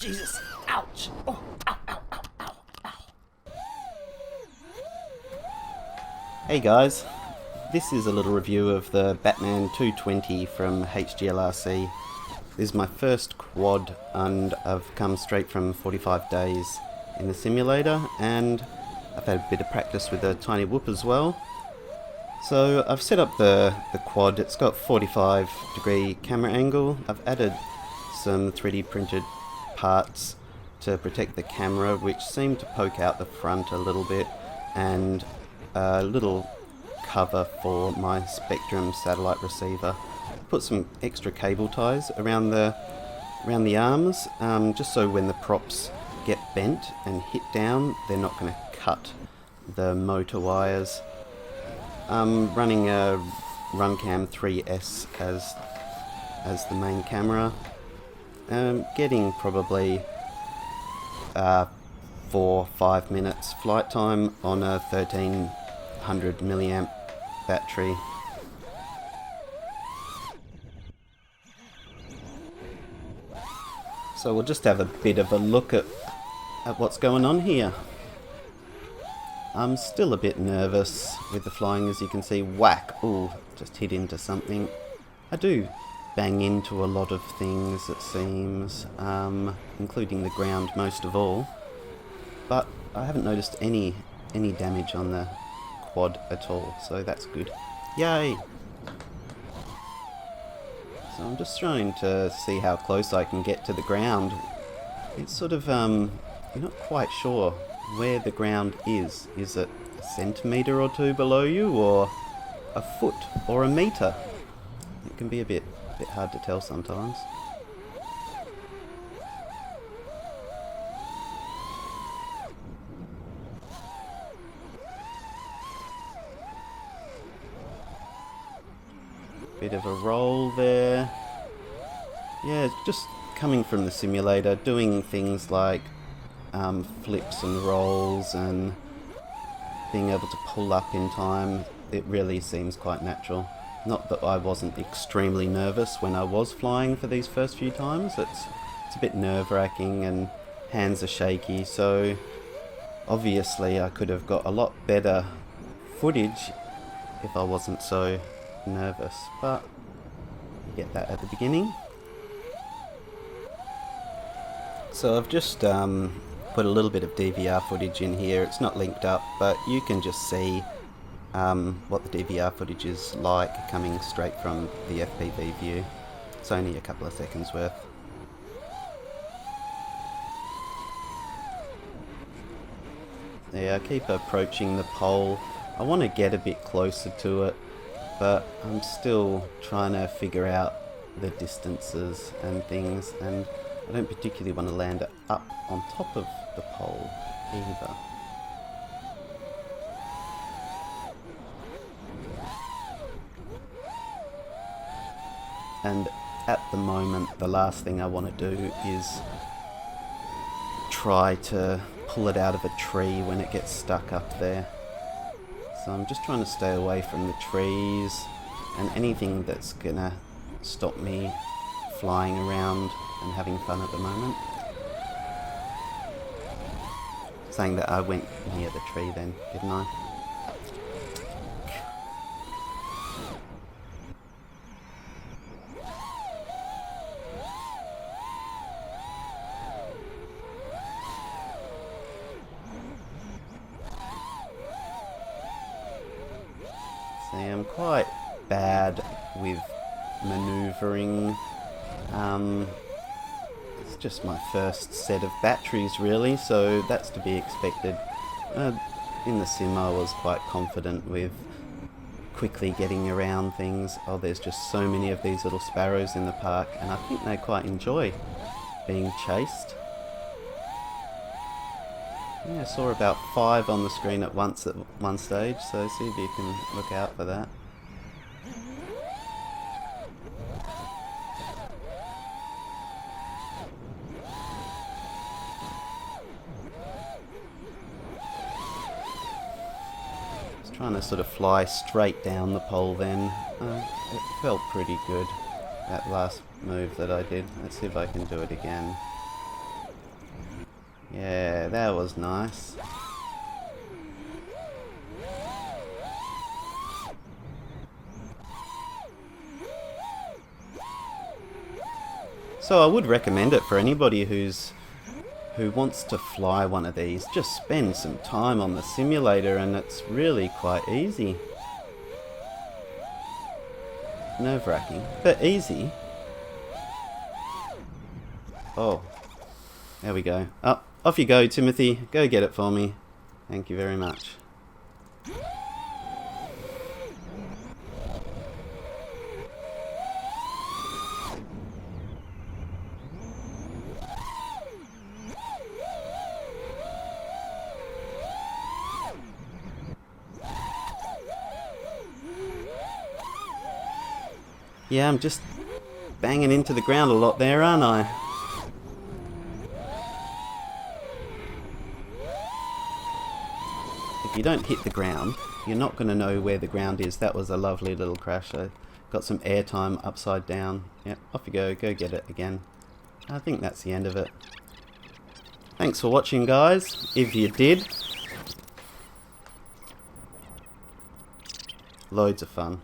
Jesus! Ouch! Oh, ow, ow, ow, ow, ow. Hey guys, this is a little review of the Batman 220 from HGLRC. This is my first quad and I've come straight from 45 days in the simulator and I've had a bit of practice with a tiny whoop as well. So I've set up the quad. It's got 45-degree camera angle. I've added some 3D printed parts to protect the camera which seem to poke out the front a little bit, and a little cover for my Spektrum satellite receiver. Put some extra cable ties around the arms, just so when the props get bent and hit down they're not going to cut the motor wires. I'm running a Runcam 3S as the main camera. Getting probably 4-5 minutes flight time on a 1300 milliamp battery. So we'll just have a bit of a look at what's going on here. I'm still a bit nervous with the flying, as you can see. Whack! Ooh, just hit into something. I do bang into a lot of things, it seems, including the ground most of all. But I haven't noticed any damage on the quad at all, so that's good. Yay! So I'm just trying to see how close I can get to the ground. It's sort of, you're not quite sure where the ground is. Is it a centimetre or two below you, or a foot, or a metre? It can be a bit hard to tell sometimes. Bit of a roll there. Yeah, just coming from the simulator, doing things like flips and rolls and being able to pull up in time, it really seems quite natural. Not that I wasn't extremely nervous when I was flying for these first few times. It's a bit nerve-wracking and hands are shaky, so obviously I could have got a lot better footage if I wasn't so nervous, but you get that at the beginning. So I've just put a little bit of DVR footage in here. It's not linked up, but you can just see what the DVR footage is like coming straight from the FPV view. It's only a couple of seconds worth. Yeah, I keep approaching the pole. I want to get a bit closer to it, but I'm still trying to figure out the distances and things, and I don't particularly want to land it up on top of the pole either. And at the moment, the last thing I want to do is try to pull it out of a tree when it gets stuck up there. So I'm just trying to stay away from the trees and anything that's gonna stop me flying around and having fun at the moment. Saying that I went near the tree then, didn't I? See, I'm quite bad with manoeuvring. It's just my first set of batteries really, so that's to be expected. In the sim I was quite confident with quickly getting around things. Oh, there's just so many of these little sparrows in the park, and I think they quite enjoy being chased. Yeah, I saw about 5 on the screen at once at one stage, so see if you can look out for that. Just trying to sort of fly straight down the pole then. It felt pretty good, that last move that I did. Let's see if I can do it again. Yeah, that was nice. So I would recommend it for anybody who wants to fly one of these. Just spend some time on the simulator and it's really quite easy. Nerve-wracking, but easy. Oh, there we go. Up, off you go, Timothy. Go get it for me. Thank you very much. Yeah, I'm just banging into the ground a lot there, aren't I? If you don't hit the ground, you're not going to know where the ground is. That was a lovely little crash. I got some airtime upside down. Yep, off you go. Go get it again. I think that's the end of it. Thanks for watching, guys. If you did. Loads of fun.